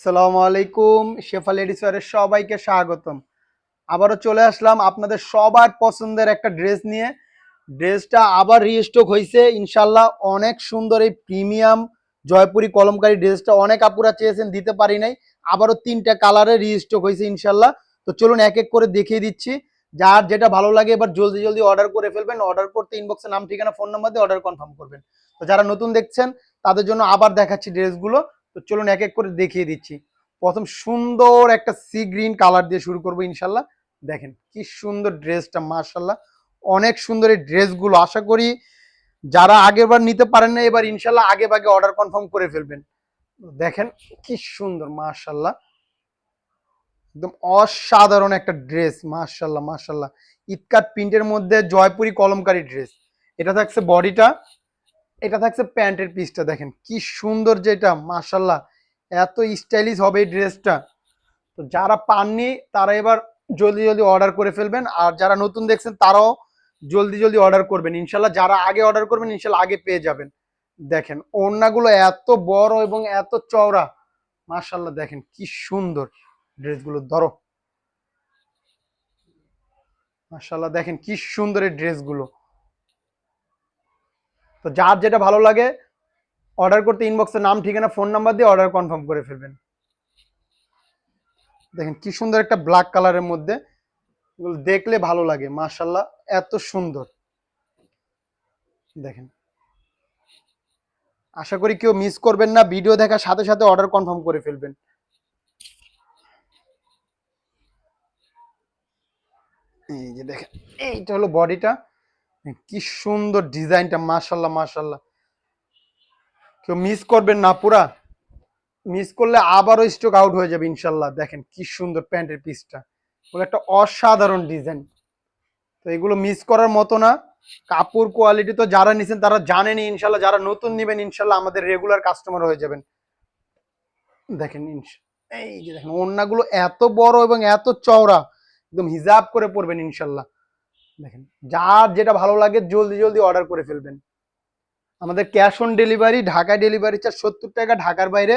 আসসালামু আলাইকুম, শেফা লেডিস ওয়্যারে সবাইকে স্বাগতম। আবারও চলে আসলাম আপনাদের সবার পছন্দের একটা ড্রেস নিয়ে। ড্রেসটা আবার রিস্টক হয়েছে ইনশাল্লাহ। অনেক সুন্দর এই প্রিমিয়াম জয়পুরি কলমকারী ড্রেসটা অনেক আপুরা চেয়েছেন, দিতে পারি নাই। আবারও 3টা কালারে রিস্টক হয়েছে ইনশাল্লাহ। তো চলুন এক এক করে দেখিয়ে দিচ্ছি। যার যেটা ভালো লাগে এবার জলদি জলদি অর্ডার করে ফেলবেন। অর্ডার করতে ইনবক্সে নাম ঠিকানা ফোন নাম্বার দিয়ে অর্ডার কনফার্ম করবেন। তো যারা নতুন দেখছেন তাদের জন্য আবার দেখাচ্ছি ড্রেসগুলো। তো চলুন এক এক করে দেখিয়ে দিচ্ছি। প্রথম সুন্দর একটা সি গ্রিন কালার দিয়ে শুরু করবো ইনশাল্লাহ। দেখেন কি সুন্দর ড্রেসটা, মাশাল্লাহ অনেক সুন্দর এই ড্রেসগুলো। আশা করি যারা আগেরবার নিতে পারেন না এবার ইনশাল্লাহ আগে ভাগে অর্ডার কনফার্ম করে ফেলবেন। দেখেন কি সুন্দর, মাশাল্লাহ একদম অসাধারণ একটা ড্রেস, মাশাল্লাহ মাশাল্লাহ। ইটকাট প্রিন্টের মধ্যে জয়পুরি কলমকারী ড্রেস। এটা থাকছে বডিটা, এটা থাকছে প্যান্টের পিসটা। দেখেন কি সুন্দর, যেটা মাশাল্লাহ এত স্টাইলিশ হবে এই ড্রেসটা। তো যারা পাননি তারা এবার জলদি জলদি অর্ডার করে ফেলবেন, আর যারা নতুন দেখছেন তারাও জলদি জলদি অর্ডার করবেন ইনশাল্লাহ। যারা আগে অর্ডার করবেন ইনশাল্লাহ আগে পেয়ে যাবেন। দেখেন ওড়নাগুলো এত বড় এবং এত চওড়া, মাশাল্লাহ দেখেন কি সুন্দর ড্রেসগুলো। ধরো, মাশাল্লাহ দেখেন কি সুন্দর এই ড্রেসগুলো। তো যার যেটা ভালো লাগে অর্ডার করতে ইনবক্সে নাম ঠিকানা ফোন নাম্বার দিয়ে অর্ডার কনফার্ম করে ফেলবেন। দেখেন কি সুন্দর একটা ব্ল্যাক কালারের মধ্যে, এগুলো দেখলে ভালো লাগে মাশাল্লাহ, এত সুন্দর। দেখেন, আশা করি কেউ মিস করবেন না, ভিডিও দেখার সাথে সাথে অর্ডার কনফার্ম করে ফেলবেন। এই যে দেখেন, এইটা হলো বডিটা। কি সুন্দর ডিজাইনটা, মাশাল্লাহ মাশাল্লাহ। কেউ মিস করবেন না, পুরা মিস করলে আবারও স্টক আউট হয়ে যাবে ইনশাল্লাহ। দেখেন কি সুন্দর প্যান্টের পিসটা, ওগুলো একটা অসাধারণ ডিজাইন। তো এগুলো মিস করার মতো না। কাপড় কোয়ালিটি তো যারা নিছেন তারা জানেনই ইনশাল্লাহ, যারা নতুন নেবেন ইনশাল্লাহ আমাদের রেগুলার কাস্টমার হয়ে যাবেন। দেখেন এই যে দেখেন ওড়নাগুলো এত বড় এবং এত চওড়া, একদম হিজাব করে পরবেন ইনশাল্লাহ। দেখেন যার যেটা ভালো লাগে জলদি জলদি অর্ডার করে ফেলবেন। আমাদের ক্যাশ অন ডেলিভারি, ঢাকায় ডেলিভারি চার্জ 70 টাকা, ঢাকার বাইরে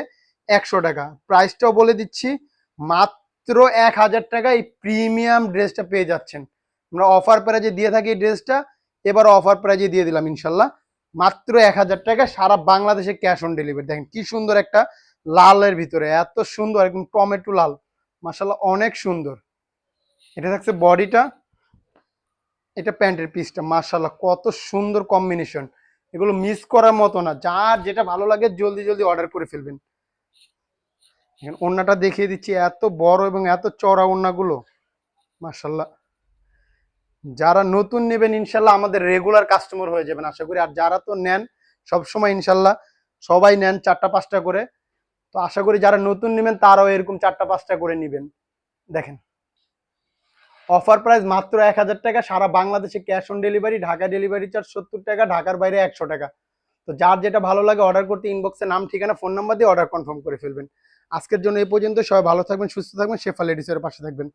100 টাকা। প্রাইসটাও বলে দিচ্ছি, মাত্র 1000 টাকা এই প্রিমিয়াম ড্রেসটা পেয়ে যাচ্ছেন। আমরা অফার প্রাইজে দিয়ে থাকি এই ড্রেসটা, এবার অফার প্রাইজে দিয়ে দিলাম ইনশাল্লাহ। মাত্র 1000 টাকা, সারা বাংলাদেশে ক্যাশ অন ডেলিভারি। দেখেন কি সুন্দর একটা লালের ভিতরে, এত সুন্দর একদম টমেটো লাল, মাশাল্লাহ অনেক সুন্দর। এটা থাকছে বডিটা, এটা প্যান্টের পিসটা, মাশাল্লাহ কত সুন্দর কম্বিনেশন। এগুলো মিস করার মতো না, যার যেটা ভালো লাগে জলদি জলদি অর্ডার করে ফেলবেন। এখন ওড়নাটা দেখিয়ে দিচ্ছি, এত বড় এবং এত চড়া ওড়নাগুলো, মাশাল্লাহ। যারা নতুন নেবেন ইনশাল্লাহ আমাদের রেগুলার কাস্টমার হয়ে যাবেন আশা করি। আর যারা তো নেন সবসময় ইনশাল্লাহ, সবাই নেন 4টা 5টা করে। তো আশা করি যারা নতুন নেবেন তারাও এরকম 4টা 5টা করে নেবেন। দেখেন অফার প্রাইস মাত্র 1000 টাকা, সারা বাংলাদেশে cash on delivery, Dhaka delivery charge 70 টাকা, ঢাকার বাইরে 100 টাকা। তো যার যেটা ভালো লাগে অর্ডার করতে ইনবক্সে নাম ঠিকানা ফোন নাম্বার দিয়ে অর্ডার কনফার্ম করে ফেলবেন। আজকের জন্য এই পর্যন্ত, সবাই ভালো থাকবেন, সুস্থ থাকবেন, শেফা লেডিসের পাশে থাকবেন।